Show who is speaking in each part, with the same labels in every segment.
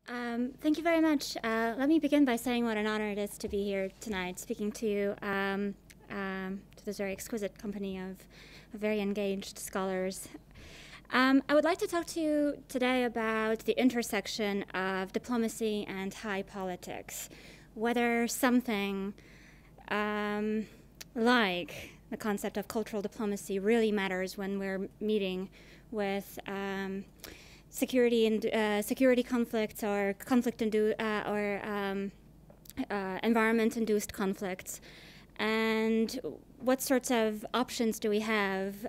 Speaker 1: Thank you very much. Let me begin by saying what an honor it is to be here tonight, speaking to you, to this very exquisite company of very engaged scholars. I would like to talk to you today about the intersection of diplomacy and high politics, whether something like the concept of cultural diplomacy really matters when we're meeting with security conflicts or environment-induced conflicts, and what sorts of options do we have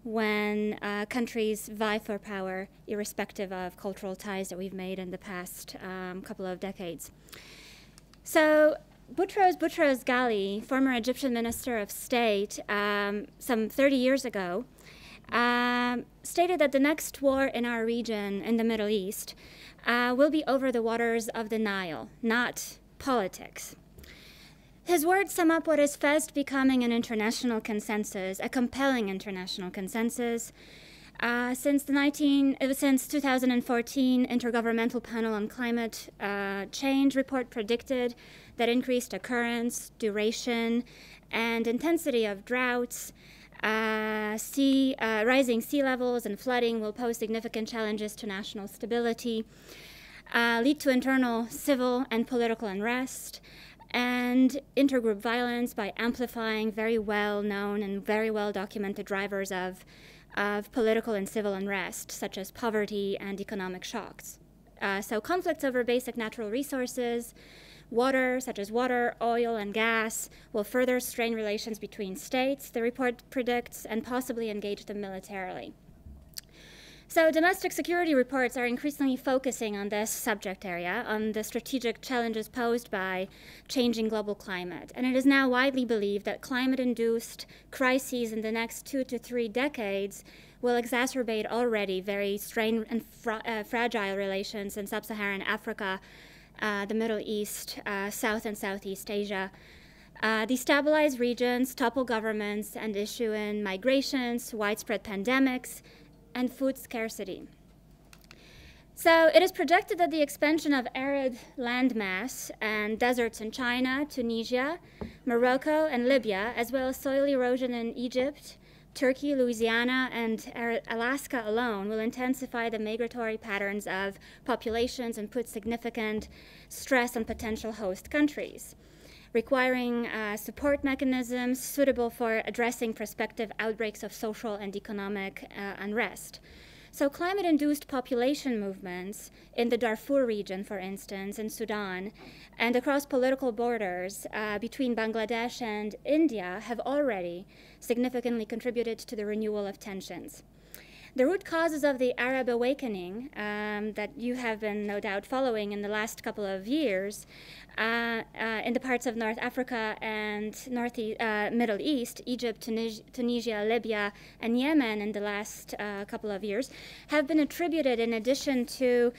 Speaker 1: when countries vie for power, irrespective of cultural ties that we've made in the past couple of decades. So Boutros Ghali, former Egyptian Minister of State, some 30 years ago, stated that the next war in our region, in the Middle East, will be over the waters of the Nile, not politics. His words sum up what is fast becoming an international consensus, a compelling international consensus. Since 2014 Intergovernmental Panel on Climate Change report predicted that increased occurrence, duration, and intensity of droughts, rising sea levels and flooding will pose significant challenges to national stability, lead to internal civil and political unrest, and intergroup violence by amplifying very well-known and very well-documented drivers of political and civil unrest, such as poverty and economic shocks. So conflicts over basic natural resources, water, such as water, oil, and gas, will further strain relations between states, the report predicts, and possibly engage them militarily. So domestic security reports are increasingly focusing on this subject area, on the strategic challenges posed by changing global climate. And it is now widely believed that climate-induced crises in the next 2 to 3 decades will exacerbate already very strained and fragile relations in sub-Saharan Africa, the Middle East, South and Southeast Asia. Destabilize regions, topple governments, and issue in migrations, widespread pandemics, and food scarcity. So it is projected that the expansion of arid landmass and deserts in China, Tunisia, Morocco, and Libya, as well as soil erosion in Egypt, Turkey, Louisiana, and Alaska alone will intensify the migratory patterns of populations and put significant stress on potential host countries, requiring support mechanisms suitable for addressing prospective outbreaks of social and economic unrest. So climate-induced population movements in the Darfur region, for instance, in Sudan, and across political borders between Bangladesh and India have already significantly contributed to the renewal of tensions. The root causes of the Arab awakening that you have been no doubt following in the last couple of years in the parts of North Africa and Middle East, Egypt, Tunisia, Libya, and Yemen in the last couple of years, have been attributed, in addition to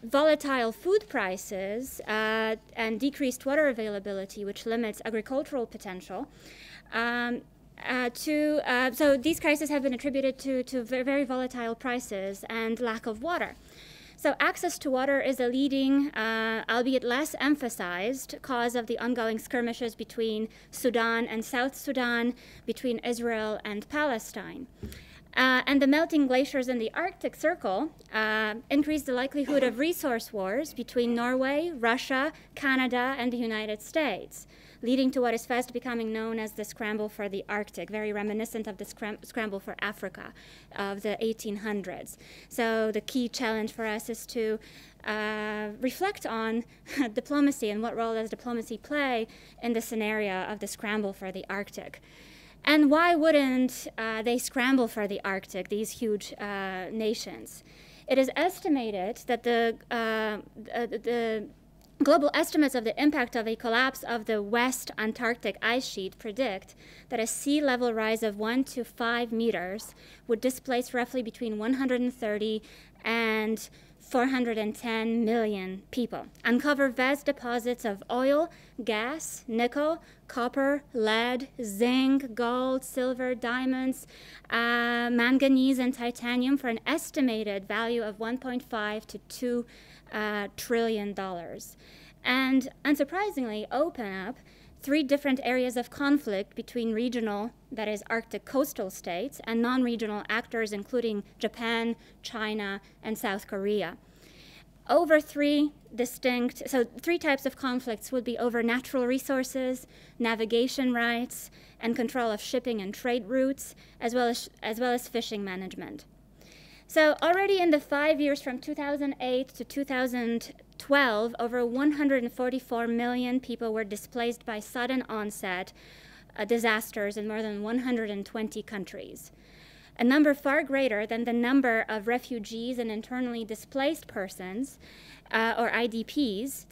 Speaker 1: volatile food prices and decreased water availability, which limits agricultural potential, so these crises have been attributed to very volatile prices and lack of water. So access to water is a leading, albeit less emphasized, cause of the ongoing skirmishes between Sudan and South Sudan, between Israel and Palestine. And the melting glaciers in the Arctic Circle increase the likelihood of resource wars between Norway, Russia, Canada, and the United States, leading to what is fast becoming known as the scramble for the Arctic, very reminiscent of the scramble for Africa of the 1800s. So the key challenge for us is to reflect on diplomacy and what role does diplomacy play in the scenario of the scramble for the Arctic. And why wouldn't they scramble for the Arctic, these huge nations? It is estimated that the global estimates of the impact of a collapse of the West Antarctic ice sheet predict that a sea level rise of 1 to 5 meters would displace roughly between 130 and 410 million people. Uncover vast deposits of oil, gas, nickel, copper, lead, zinc, gold, silver, diamonds, manganese, and titanium for an estimated value of $1.5 to $2 trillion. And unsurprisingly, open up 3 different areas of conflict between regional, that is Arctic coastal states, and non-regional actors, including Japan, China, and South Korea. Over 3 types of conflicts would be over natural resources, navigation rights, and control of shipping and trade routes, as well as fishing management. So already in the 5 years from 2008 to 2012, over 144 million people were displaced by sudden onset disasters in more than 120 countries. A number far greater than the number of refugees and internally displaced persons, or IDPs,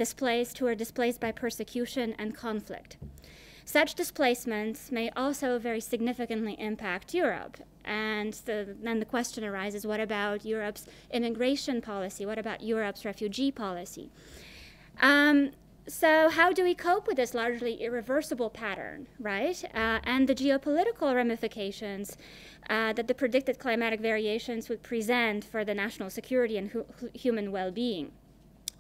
Speaker 1: who are displaced by persecution and conflict. Such displacements may also very significantly impact Europe. And then the question arises, what about Europe's immigration policy? What about Europe's refugee policy? So how do we cope with this largely irreversible pattern, right? And the geopolitical ramifications that the predicted climatic variations would present for the national security and human well-being.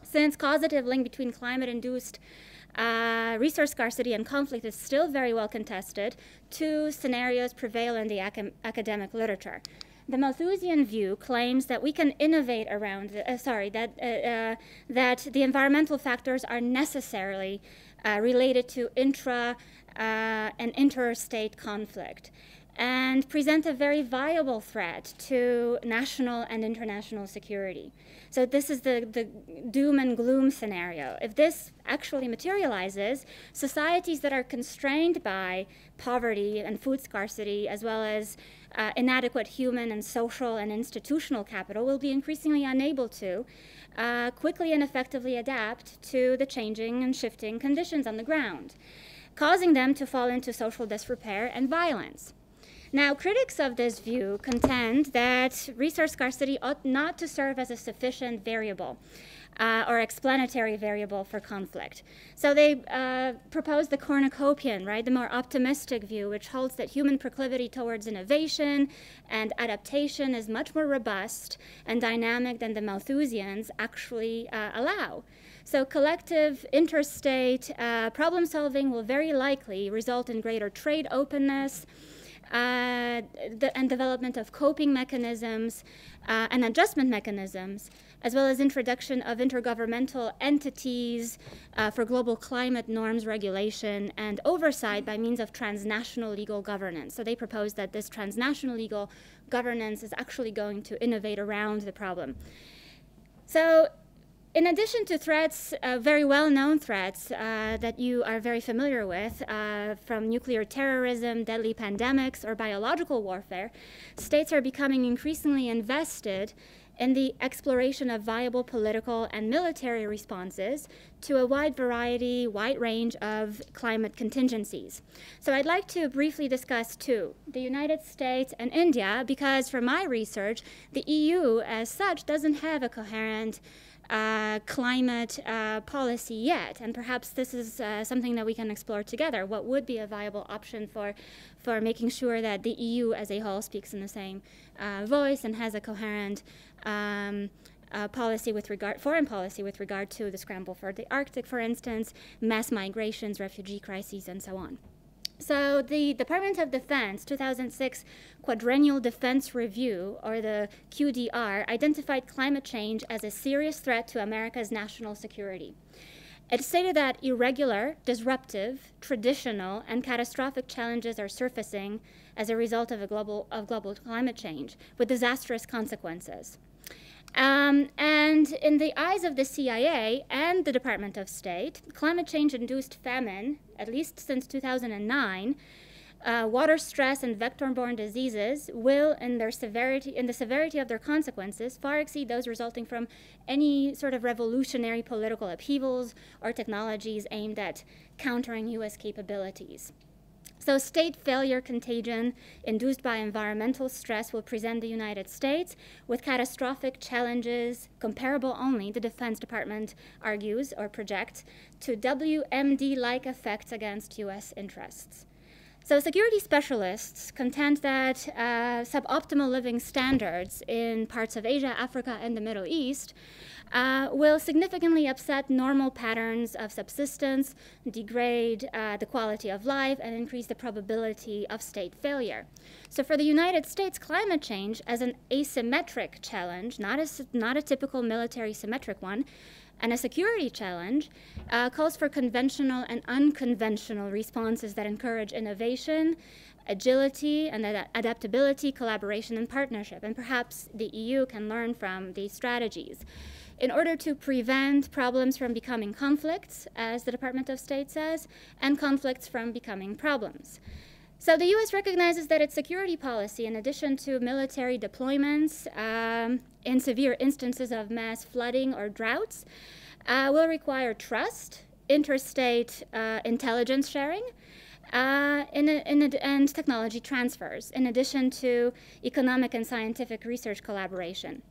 Speaker 1: Since causative link between climate-induced resource scarcity and conflict is still very well contested, 2 scenarios prevail in the academic literature. The Malthusian view claims that we can innovate around, that the environmental factors are necessarily related to intra and interstate conflict, and present a very viable threat to national and international security. So this is the doom and gloom scenario. If this actually materializes, societies that are constrained by poverty and food scarcity, as well as inadequate human and social and institutional capital, will be increasingly unable to quickly and effectively adapt to the changing and shifting conditions on the ground, causing them to fall into social disrepair and violence. Now, critics of this view contend that resource scarcity ought not to serve as a sufficient variable or explanatory variable for conflict. So they propose the cornucopian, right, the more optimistic view, which holds that human proclivity towards innovation and adaptation is much more robust and dynamic than the Malthusians actually allow. So collective interstate problem solving will very likely result in greater trade openness, and development of coping mechanisms and adjustment mechanisms, as well as introduction of intergovernmental entities for global climate norms regulation and oversight by means of transnational legal governance. So they propose that this transnational legal governance is actually going to innovate around the problem. So in addition to threats, very well-known threats that you are very familiar with, from nuclear terrorism, deadly pandemics, or biological warfare, states are becoming increasingly invested in the exploration of viable political and military responses to a wide range of climate contingencies. So I'd like to briefly discuss 2, the United States and India, because for my research, the EU as such doesn't have a coherent climate policy yet, and perhaps this is something that we can explore together. What would be a viable option for making sure that the EU as a whole speaks in the same voice and has a coherent foreign policy with regard to the scramble for the Arctic, for instance, mass migrations, refugee crises, and so on. So the Department of Defense 2006 Quadrennial Defense Review, or the QDR, identified climate change as a serious threat to America's national security. It stated that irregular, disruptive, traditional, and catastrophic challenges are surfacing as a result of global climate change, with disastrous consequences. And in the eyes of the CIA and the Department of State, climate change-induced famine, at least since 2009, water stress and vector-borne diseases will, in the severity of their consequences, far exceed those resulting from any sort of revolutionary political upheavals or technologies aimed at countering U.S. capabilities. So state failure contagion induced by environmental stress will present the United States with catastrophic challenges comparable only, the Defense Department argues or projects, to WMD-like effects against US interests. So security specialists contend that suboptimal living standards in parts of Asia, Africa, and the Middle East will significantly upset normal patterns of subsistence, degrade the quality of life, and increase the probability of state failure. So for the United States, climate change as an asymmetric challenge, not a typical military symmetric one, and a security challenge calls for conventional and unconventional responses that encourage innovation, agility, and adaptability, collaboration, and partnership. And perhaps the EU can learn from these strategies. In order to prevent problems from becoming conflicts, as the Department of State says, and conflicts from becoming problems. So the U.S. recognizes that its security policy, in addition to military deployments in severe instances of mass flooding or droughts, will require trust, interstate intelligence sharing, and technology transfers, in addition to economic and scientific research collaboration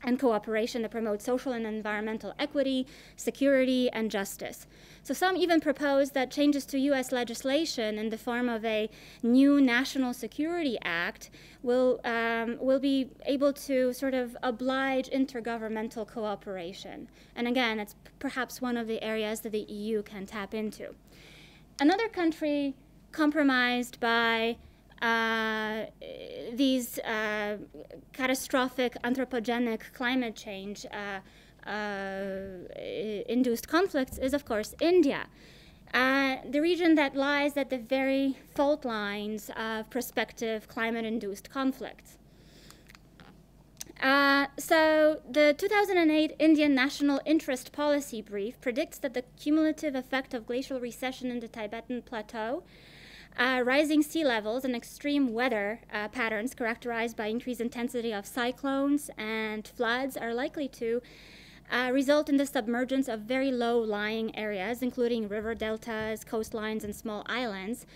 Speaker 1: and cooperation that promotes social and environmental equity, security, and justice. So some even propose that changes to U.S. legislation in the form of a new National Security Act will be able to sort of oblige intergovernmental cooperation. And again, it's perhaps one of the areas that the EU can tap into. Another country compromised by these catastrophic anthropogenic climate change induced conflicts is, of course, India, the region that lies at the very fault lines of prospective climate-induced conflicts. So the 2008 Indian National Interest Policy Brief predicts that the cumulative effect of glacial recession in the Tibetan Plateau, rising sea levels, and extreme weather patterns characterized by increased intensity of cyclones and floods are likely to result in the submergence of very low-lying areas, including river deltas, coastlines, and small islands,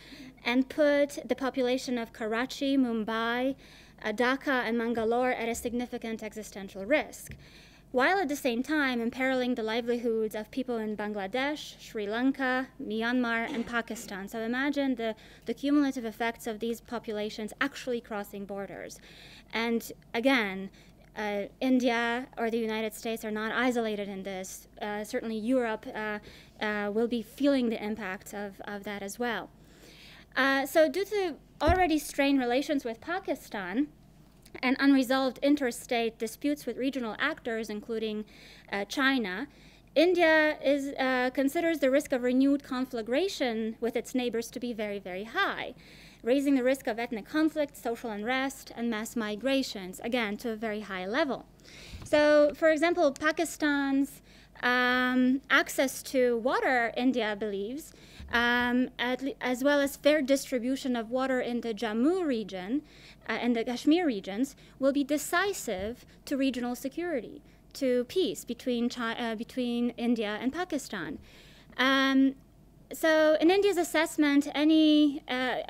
Speaker 1: and put the population of Karachi, Mumbai, Dhaka, and Mangalore at a significant existential risk, while at the same time imperiling the livelihoods of people in Bangladesh, Sri Lanka, Myanmar, and Pakistan. So imagine the cumulative effects of these populations actually crossing borders. And again, India or the United States are not isolated in this. Certainly Europe will be feeling the impact of that as well. So due to already strained relations with Pakistan and unresolved interstate disputes with regional actors, including China, India considers the risk of renewed conflagration with its neighbors to be very, very high, raising the risk of ethnic conflict, social unrest, and mass migrations, again, to a very high level. So, for example, Pakistan's access to water, India believes, as well as fair distribution of water in the Jammu region and the Kashmir regions, will be decisive to regional security, to peace between India and Pakistan. So in India's assessment, a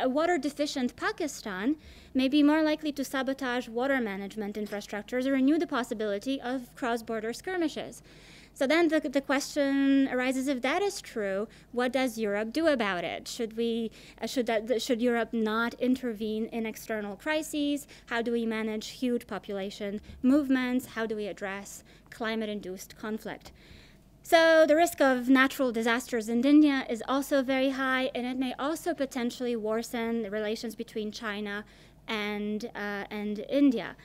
Speaker 1: water-deficient Pakistan may be more likely to sabotage water management infrastructures or renew the possibility of cross-border skirmishes. So then the question arises, if that is true, what does Europe do about it? Should Europe not intervene in external crises? How do we manage huge population movements? How do we address climate-induced conflict? So the risk of natural disasters in India is also very high, and it may also potentially worsen the relations between China and India.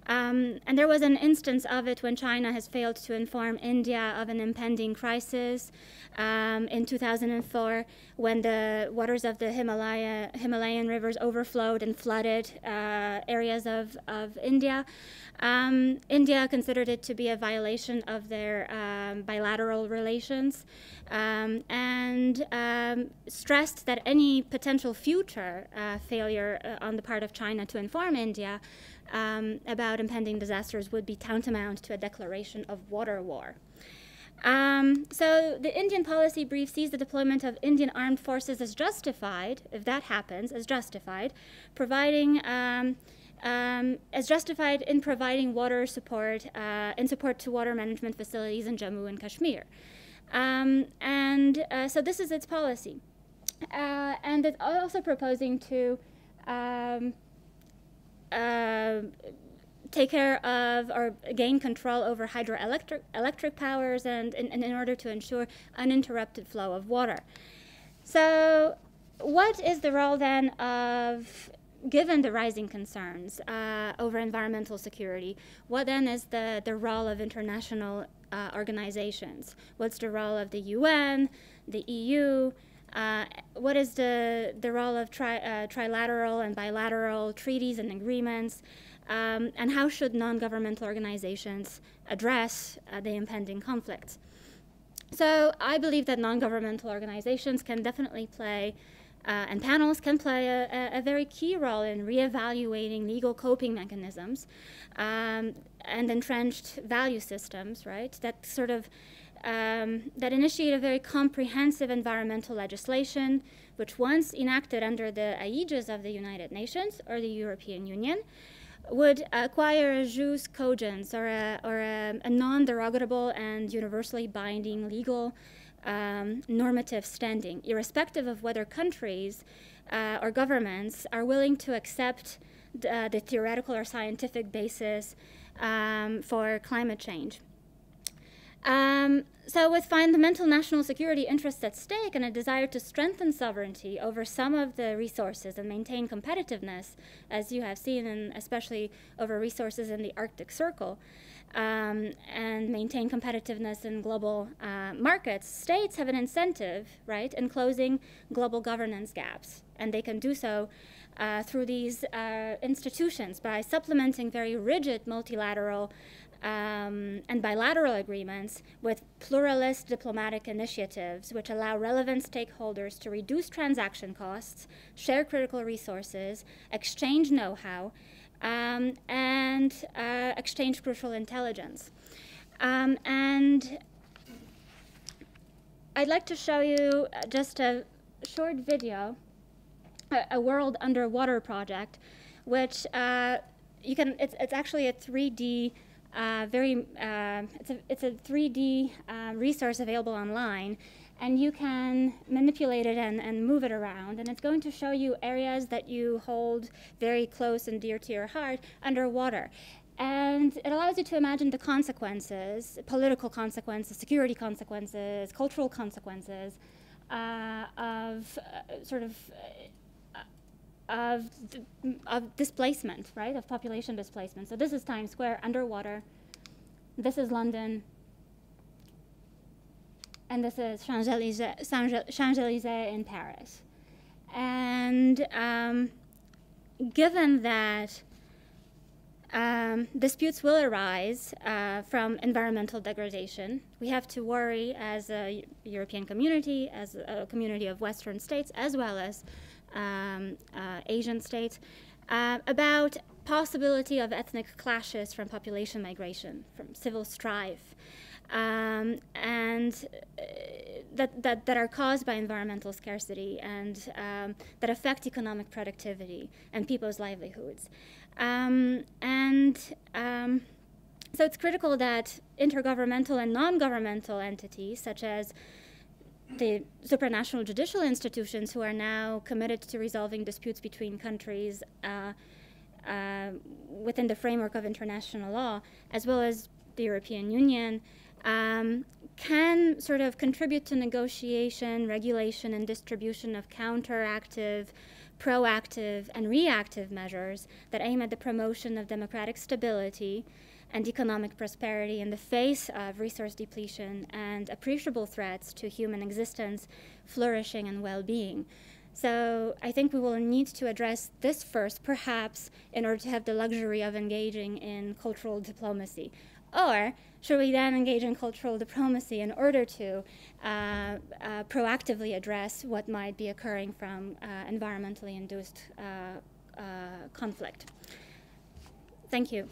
Speaker 1: And there was an instance of it when China has failed to inform India of an impending crisis in 2004, when the waters of the Himalayan rivers overflowed and flooded areas of India. India considered it to be a violation of their bilateral relations and stressed that any potential future failure on the part of China to inform India about impending disasters would be tantamount to a declaration of water war. So the Indian policy brief sees the deployment of Indian armed forces as justified, if that happens, as justified, as justified in providing water support, in support to water management facilities in Jammu and Kashmir. So this is its policy. And it's also proposing to take care of or gain control over hydroelectric powers and in order to ensure uninterrupted flow of water. So what is the role then of, given the rising concerns over environmental security, what then is the role of international organizations? What's the role of the UN, the EU? What is the role of trilateral and bilateral treaties and agreements? And how should non-governmental organizations address the impending conflicts? So I believe that non-governmental organizations can definitely play, and panels can play a very key role in reevaluating legal coping mechanisms and entrenched value systems, right? That sort of that initiate a very comprehensive environmental legislation, which once enacted under the aegis of the United Nations or the European Union, would acquire a jus cogens, or a non-derogable and universally binding legal normative standing, irrespective of whether countries or governments are willing to accept the theoretical or scientific basis for climate change. So with fundamental national security interests at stake and a desire to strengthen sovereignty over some of the resources and maintain competitiveness, as you have seen, and especially over resources in the Arctic Circle, and maintain competitiveness in global markets, states have an incentive, right, in closing global governance gaps. And they can do so through these institutions by supplementing very rigid multilateral and bilateral agreements with pluralist diplomatic initiatives which allow relevant stakeholders to reduce transaction costs, share critical resources, exchange know-how, and exchange crucial intelligence. And I'd like to show you just a short video, a world underwater project, which it's actually a 3D it's a 3D resource available online, and you can manipulate it and move it around, and it's going to show you areas that you hold very close and dear to your heart underwater. And it allows you to imagine the consequences, political consequences, security consequences, cultural consequences of displacement, right, of population displacement. So this is Times Square underwater. This is London. And this is Champs-Élysées in Paris. And given that disputes will arise from environmental degradation, we have to worry as a European community, as a community of Western states, as well as Asian states, about possibility of ethnic clashes from population migration, from civil strife, and that are caused by environmental scarcity and that affect economic productivity and people's livelihoods. So it's critical that intergovernmental and non-governmental entities, such as the supranational judicial institutions, who are now committed to resolving disputes between countries within the framework of international law, as well as the European Union, can sort of contribute to negotiation, regulation, and distribution of counteractive, proactive, and reactive measures that aim at the promotion of democratic stability and economic prosperity in the face of resource depletion and appreciable threats to human existence, flourishing, and well-being. So I think we will need to address this first, perhaps, in order to have the luxury of engaging in cultural diplomacy. Or should we then engage in cultural diplomacy in order to proactively address what might be occurring from environmentally induced conflict? Thank you.